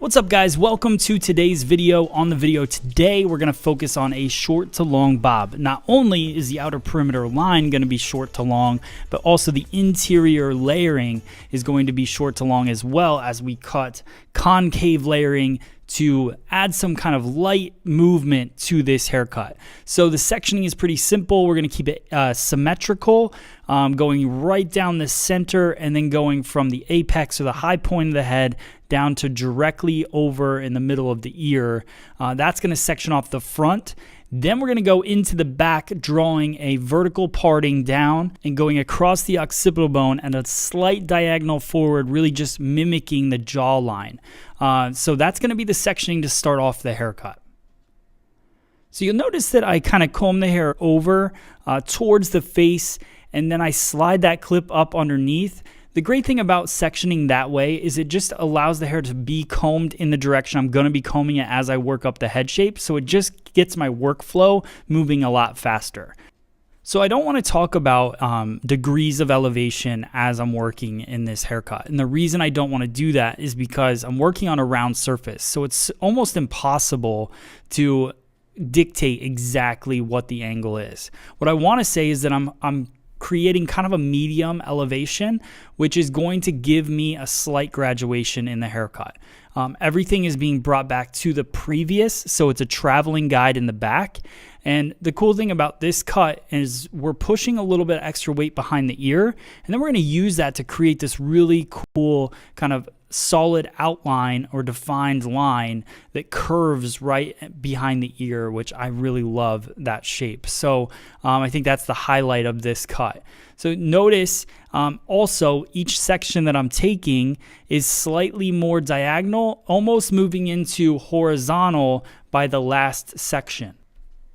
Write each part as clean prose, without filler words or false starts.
What's up, guys? Welcome to today's video. On the video today, we're going to focus on a short to long bob. Not only is the outer perimeter line going to be short to long, but also the interior layering is going to be short to long, as well as we cut concave layering to add some kind of light movement to this haircut. So the sectioning is pretty simple. We're going to keep it symmetrical, going right down the center and then going from the apex or the high point of the head down to directly over in the middle of the ear. That's going to section off the front. Then we're going to go into the back, drawing a vertical parting down and going across the occipital bone and a slight diagonal forward, really just mimicking the jawline. So that's going to be the sectioning to start off the haircut. So you'll notice that I kind of comb the hair over towards the face, and then I slide that clip up underneath. The great thing about sectioning that way is it just allows the hair to be combed in the direction I'm going to be combing it as I work up the head shape. So it just gets my workflow moving a lot faster. So I don't want to talk about degrees of elevation as I'm working in this haircut. And the reason I don't want to do that is because I'm working on a round surface. So it's almost impossible to dictate exactly what the angle is. What I want to say is that I'm creating kind of a medium elevation, which is going to give me a slight graduation in the haircut. Everything is being brought back to the previous, so it's a traveling guide in the back. And the cool thing about this cut is we're pushing a little bit extra weight behind the ear, and then we're going to use that to create this really cool kind of solid outline or defined line that curves right behind the ear, which I really love that shape. So I think that's the highlight of this cut. So notice also each section that I'm taking is slightly more diagonal, almost moving into horizontal by the last section.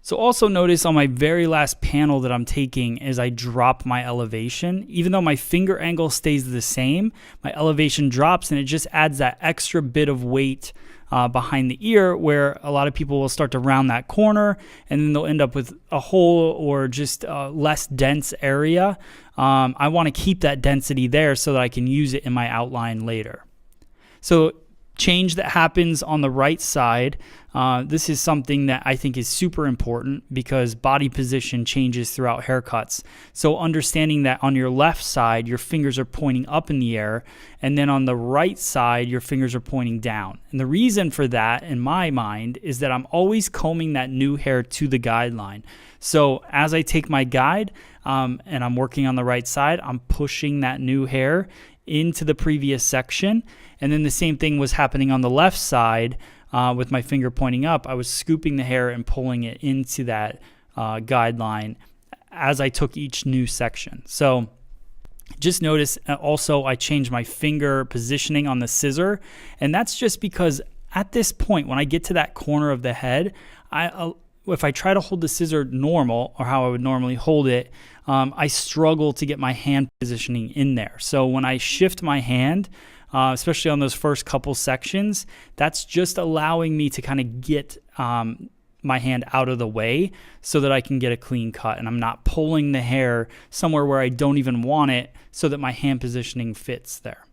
So also notice on my very last panel that I'm taking as I drop my elevation, even though my finger angle stays the same, my elevation drops, and it just adds that extra bit of weight behind the ear, where a lot of people will start to round that corner and then they'll end up with a hole or just a less dense area. I want to keep that density there so that I can use it in my outline later. So change that happens on the right side. This is something that I think is super important because body position changes throughout haircuts. So understanding that on your left side, your fingers are pointing up in the air, and then on the right side, your fingers are pointing down. And the reason for that, in my mind, is that I'm always combing that new hair to the guideline. So as I take my guide and I'm working on the right side, I'm pushing that new hair into the previous section. And then the same thing was happening on the left side with my finger pointing up. I was scooping the hair and pulling it into that guideline as I took each new section. So just notice also I changed my finger positioning on the scissor. And that's just because at this point, when I get to that corner of the head, if I try to hold the scissor normal, or how I would normally hold it, I struggle to get my hand positioning in there. So when I shift my hand, especially on those first couple sections, that's just allowing me to kind of get my hand out of the way so that I can get a clean cut, and I'm not pulling the hair somewhere where I don't even want it, so that my hand positioning fits there.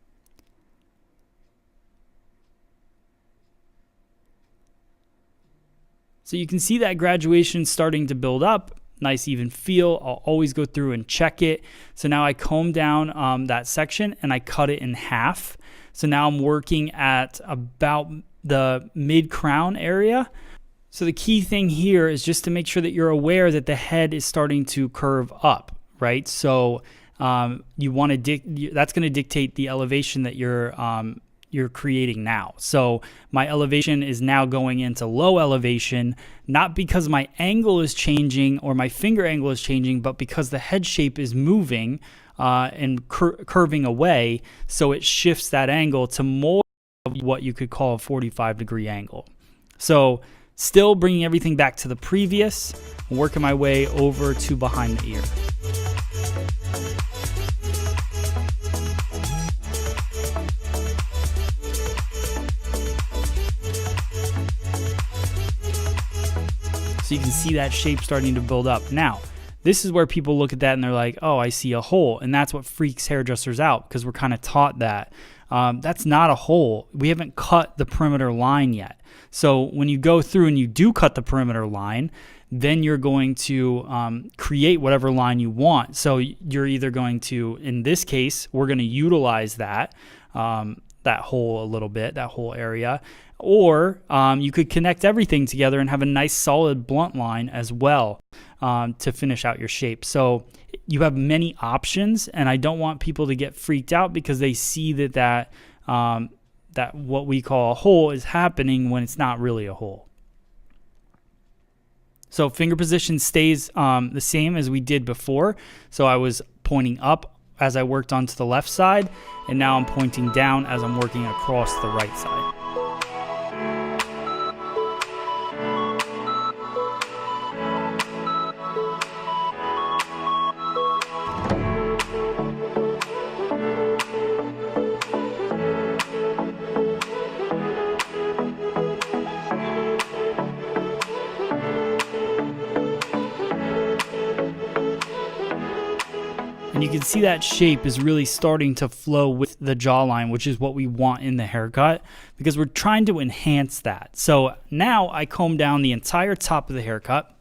So you can see that graduation starting to build up. Nice even feel. I'll always go through and check it. So now I comb down that section and I cut it in half. So now I'm working at about the mid-crown area. So the key thing here is just to make sure that you're aware that the head is starting to curve up, right? So you want to that's going to dictate the elevation that you're creating now. So my elevation is now going into low elevation, not because my angle is changing or my finger angle is changing, but because the head shape is moving and curving away. So it shifts that angle to more of what you could call a 45-degree angle. So still bringing everything back to the previous, working my way over to behind the ear. So you can see that shape starting to build up. Now, this is where people look at that and they're like, oh, I see a hole. And that's what freaks hairdressers out, because we're kind of taught that. that's not a hole. We haven't cut the perimeter line yet. So when you go through and you do cut the perimeter line, then you're going to create whatever line you want. So you're either going to, in this case, we're going to utilize that hole a little bit, that whole area, or you could connect everything together and have a nice solid blunt line as well to finish out your shape. So you have many options, and I don't want people to get freaked out because they see that what we call a hole is happening when it's not really a hole. So finger position stays the same as we did before. So I was pointing up as I worked onto the left side, and now I'm pointing down as I'm working across the right side. And you can see that shape is really starting to flow with the jawline, which is what we want in the haircut because we're trying to enhance that. So now I comb down the entire top of the haircut,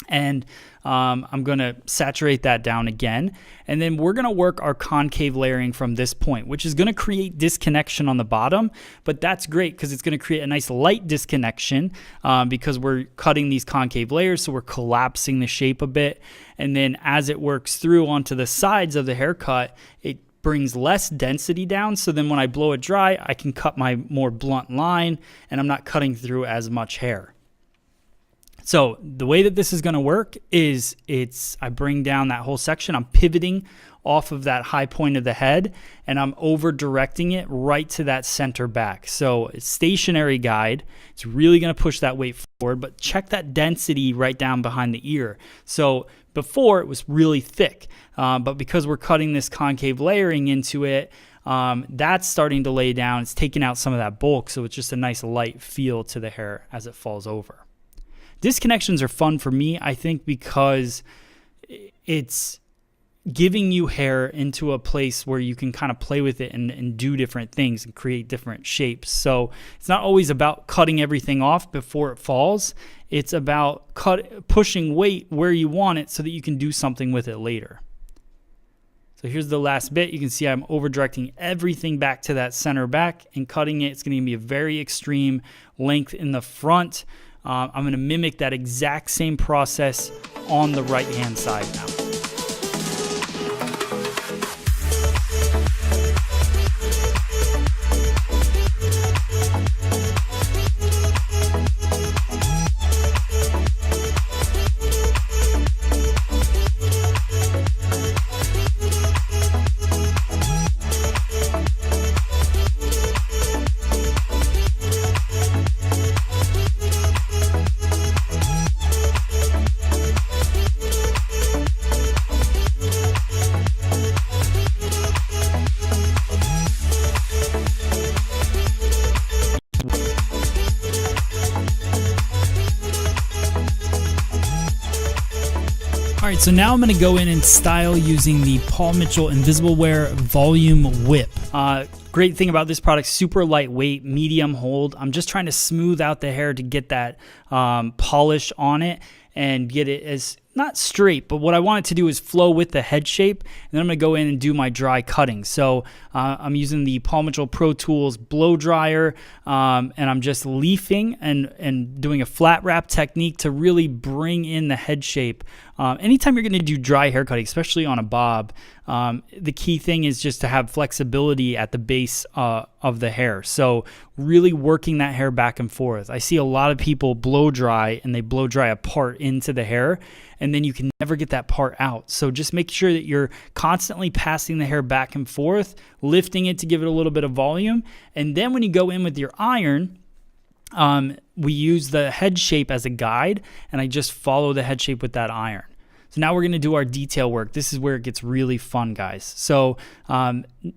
and I'm going to saturate that down again. And then we're going to work our concave layering from this point, which is going to create disconnection on the bottom. But that's great because it's going to create a nice light disconnection because we're cutting these concave layers. So we're collapsing the shape a bit. And then as it works through onto the sides of the haircut, it brings less density down. So then when I blow it dry, I can cut my more blunt line and I'm not cutting through as much hair. So the way that this is going to work is I bring down that whole section. I'm pivoting off of that high point of the head, and I'm over directing it right to that center back. So it's stationary guide. It's really going to push that weight forward, but check that density right down behind the ear. So before it was really thick, but because we're cutting this concave layering into it, that's starting to lay down. It's taking out some of that bulk, so it's just a nice light feel to the hair as it falls over. Disconnections are fun for me, I think, because it's giving you hair into a place where you can kind of play with it and do different things and create different shapes. So it's not always about cutting everything off before it falls. It's about pushing weight where you want it so that you can do something with it later. So here's the last bit. You can see I'm over directing everything back to that center back and cutting it. It's going to be a very extreme length in the front. I'm going to mimic that exact same process on the right hand side now. All right, so now I'm going to go in and style using the Paul Mitchell Invisible Wear Volume Whip. Great thing about this product, super lightweight, medium hold. I'm just trying to smooth out the hair to get that polish on it and get it as not straight, but what I want it to do is flow with the head shape. And then I'm going to go in and do my dry cutting. So I'm using the Paul Mitchell Pro Tools blow dryer, and I'm just leafing and doing a flat wrap technique to really bring in the head shape. Anytime you're going to do dry hair cutting, especially on a bob, the key thing is just to have flexibility at the base of the hair. So really working that hair back and forth. I see a lot of people blow dry and they blow dry a part into the hair, and then you can never get that part out. So just make sure that you're constantly passing the hair back and forth, lifting it to give it a little bit of volume. And then when you go in with your iron, we use the head shape as a guide, and I just follow the head shape with that iron. So now we're going to do our detail work. This is where it gets really fun, guys. So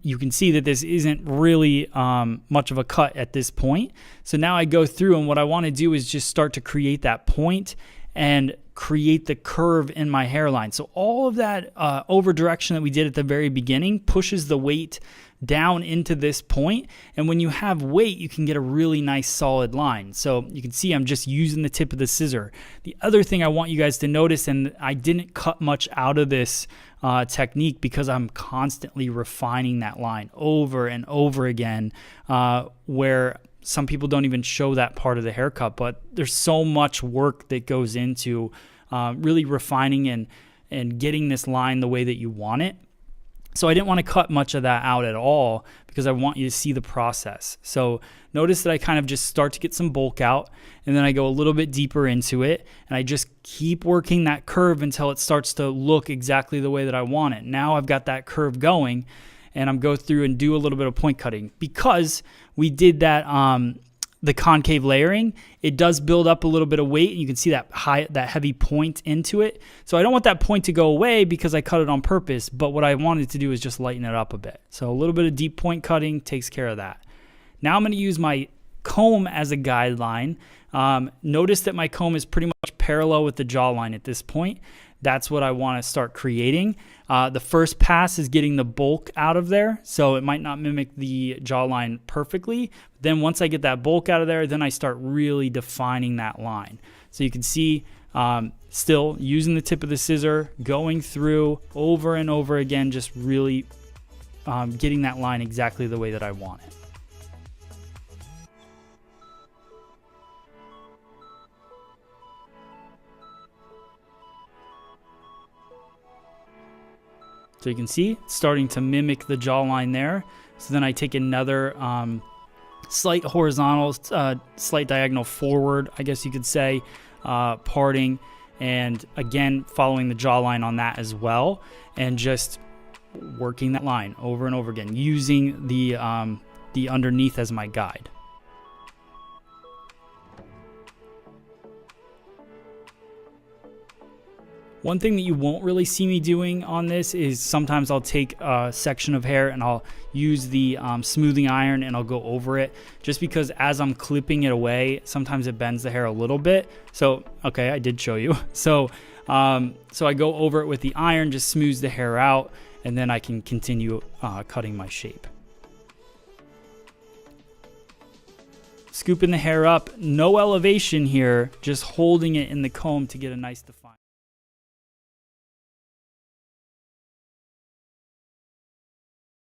you can see that this isn't really much of a cut at this point. So now I go through, and what I want to do is just start to create that point and create the curve in my hairline. So all of that over direction that we did at the very beginning pushes the weight down into this point, and when you have weight, you can get a really nice solid line. So you can see I'm just using the tip of the scissor. The other thing I want you guys to notice, and I didn't cut much out of this technique because I'm constantly refining that line over and over again, where some people don't even show that part of the haircut, but there's so much work that goes into really refining and getting this line the way that you want it. So I didn't want to cut much of that out at all because I want you to see the process. So notice that I kind of just start to get some bulk out, and then I go a little bit deeper into it, and I just keep working that curve until it starts to look exactly the way that I want it. Now I've got that curve going, and I'm go through and do a little bit of point cutting. Because we did that the concave layering, it does build up a little bit of weight, and you can see that heavy point into it. So I don't want that point to go away because I cut it on purpose, but what I wanted to do is just lighten it up a bit. So a little bit of deep point cutting takes care of that. Now I'm going to use my comb as a guideline. Notice that my comb is pretty much parallel with the jawline at this point. That's what I want to start creating. The first pass is getting the bulk out of there, so it might not mimic the jawline perfectly. Then once I get that bulk out of there, then I start really defining that line. So you can see still using the tip of the scissor, going through over and over again, just really getting that line exactly the way that I want it. So you can see it's starting to mimic the jawline there. So then I take another slight horizontal, slight diagonal forward, I guess you could say, parting, and again following the jawline on that as well, and just working that line over and over again, using the underneath as my guide. One thing that you won't really see me doing on this is sometimes I'll take a section of hair and I'll use the smoothing iron and I'll go over it, just because as I'm clipping it away, sometimes it bends the hair a little bit. So, okay, I did show you. So I go over it with the iron, just smooths the hair out, and then I can continue cutting my shape. Scooping the hair up, no elevation here, just holding it in the comb to get a nice definition.